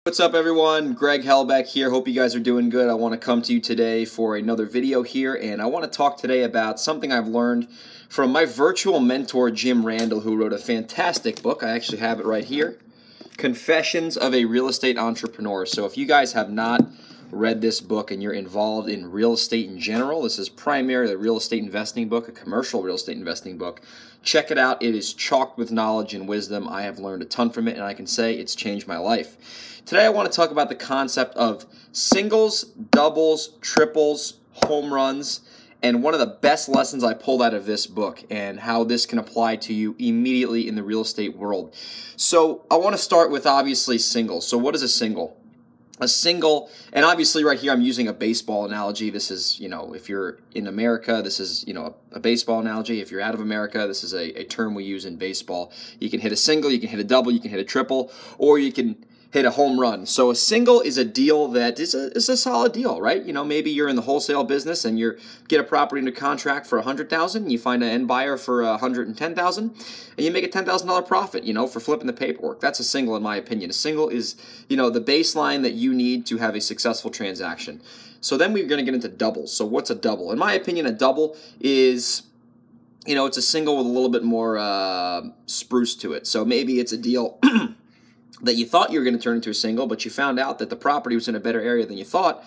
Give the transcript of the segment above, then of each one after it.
What's up, everyone? Greg Hellbeck here. Hope you guys are doing good. I want to come to you today for another video here, and I want to talk today about something I've learned from my virtual mentor, Jim Randall, who wrote a fantastic book. I actually have it right here, Confessions of a Real Estate Entrepreneur. So if you guys have not read this book and you're involved in real estate in general, this is primarily a real estate investing book, a commercial real estate investing book. Check it out. It is chocked with knowledge and wisdom. I have learned a ton from it, and I can say it's changed my life. Today I want to talk about the concept of singles, doubles, triples, home runs, and one of the best lessons I pulled out of this book and how this can apply to you immediately in the real estate world. So I want to start with obviously singles. So what is a single? A single, and obviously right here I'm using a baseball analogy. This is, if you're in America, this is, a baseball analogy. If you're out of America, this is a term we use in baseball. You can hit a single, you can hit a double, you can hit a triple, or you can hit a home run. So a single is a deal that is a solid deal, right? Maybe you're in the wholesale business and you get a property under contract for $100,000, and you find an end buyer for $110,000, and you make a $10,000 profit, for flipping the paperwork. That's a single, in my opinion. A single is, the baseline that you need to have a successful transaction. So then we're going to get into doubles. So what's a double? In my opinion, a double is, it's a single with a little bit more spruce to it. So maybe it's a deal that you thought you were going to turn into a single, but you found out that the property was in a better area than you thought,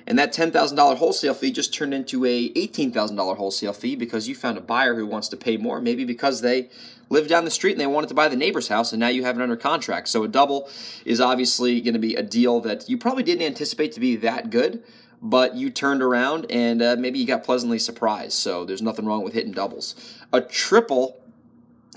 and that $10,000 wholesale fee just turned into a $18,000 wholesale fee because you found a buyer who wants to pay more, maybe because they live down the street and they wanted to buy the neighbor's house, and now you have it under contract. So a double is obviously going to be a deal that you probably didn't anticipate to be that good, but you turned around and maybe you got pleasantly surprised. So there's nothing wrong with hitting doubles. A triple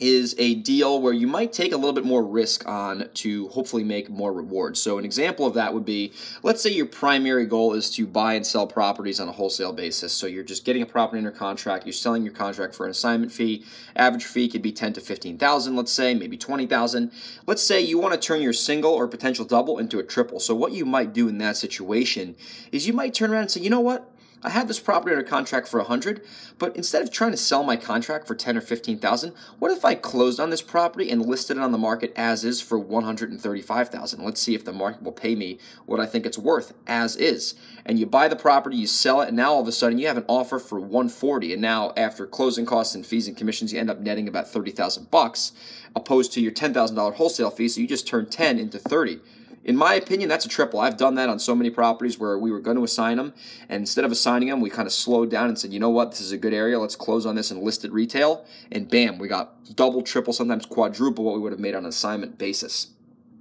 is a deal where you might take a little bit more risk on to hopefully make more rewards. So an example of that would be, let's say your primary goal is to buy and sell properties on a wholesale basis. So you're just getting a property under contract, you're selling your contract for an assignment fee. Average fee could be $10,000 to $15,000, let's say, maybe $20,000. Let's say you want to turn your single or potential double into a triple. So what you might do in that situation is you might turn around and say, you know what? I had this property under contract for $100,000, but instead of trying to sell my contract for $10,000 or $15,000, what if I closed on this property and listed it on the market as is for $135,000? Let's see if the market will pay me what I think it's worth as is. And you buy the property, you sell it, and now all of a sudden you have an offer for $140,000, and now after closing costs and fees and commissions, you end up netting about $30,000 opposed to your $10,000 wholesale fee. So you just turn 10 into 30. In my opinion, that's a triple. I've done that on so many properties where we were going to assign them, and instead of assigning them, we kind of slowed down and said, you know what, this is a good area, let's close on this and list it retail, and bam, we got double, triple, sometimes quadruple what we would have made on an assignment basis.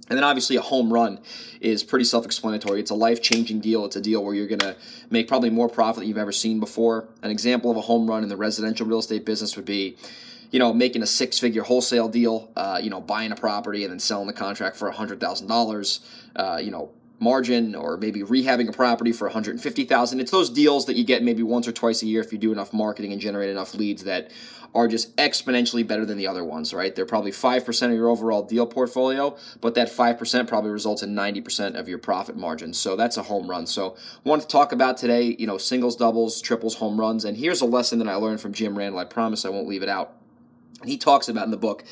And then obviously a home run is pretty self-explanatory. It's a life-changing deal. It's a deal where you're going to make probably more profit than you've ever seen before. An example of a home run in the residential real estate business would be, making a six-figure wholesale deal, buying a property and then selling the contract for $100,000, margin, or maybe rehabbing a property for $150,000. It's those deals that you get maybe once or twice a year if you do enough marketing and generate enough leads that are just exponentially better than the other ones, right? They're probably 5% of your overall deal portfolio, but that 5% probably results in 90% of your profit margin. So that's a home run. So I want to talk about today, singles, doubles, triples, home runs. And here's a lesson that I learned from Jim Randall. I promise I won't leave it out. He talks about in the book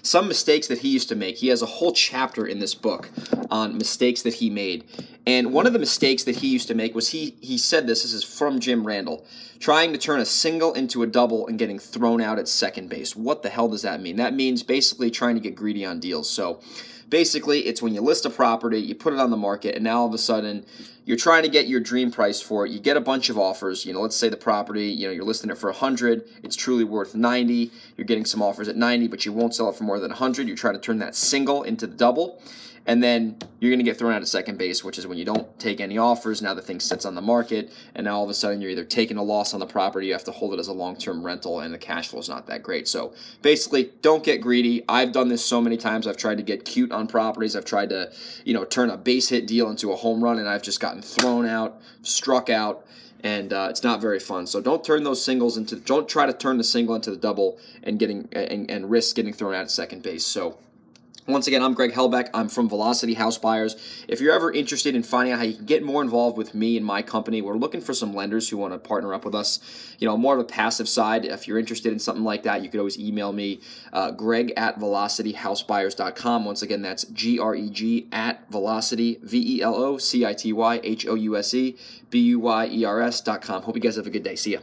some mistakes that he used to make. He has a whole chapter in this book on mistakes that he made. And one of the mistakes that he used to make was he said this is from Jim Randall, trying to turn a single into a double and getting thrown out at second base. What the hell does that mean? That means basically trying to get greedy on deals. So basically, it's when you list a property, you put it on the market, and now all of a sudden, you're trying to get your dream price for it. You get a bunch of offers. Let's say the property, you're listing it for $100. It's truly worth $90. You're getting some offers at $90, but you won't sell it for more than $100. You're trying to turn that single into the double. And then you're going to get thrown out at second base, which is when you don't take any offers. Now the thing sits on the market, and now all of a sudden you're either taking a loss on the property, you have to hold it as a long-term rental, and the cash flow is not that great. So basically, don't get greedy. I've done this so many times. I've tried to get cute on properties. I've tried to, turn a base hit deal into a home run, and I've just gotten thrown out, struck out, and it's not very fun. So don't turn those singles into, don't try to turn the single into the double and risk getting thrown out at second base. So Once again, I'm Greg Helbeck. I'm from Velocity House Buyers. If you're ever interested in finding out how you can get more involved with me and my company, we're looking for some lenders who want to partner up with us. You know, more of a passive side. If you're interested in something like that, you could always email me, greg@velocityhousebuyers.com. Once again, that's greg@velocity, VELOCITYHOUSE, BUYERS.com. Hope you guys have a good day. See ya.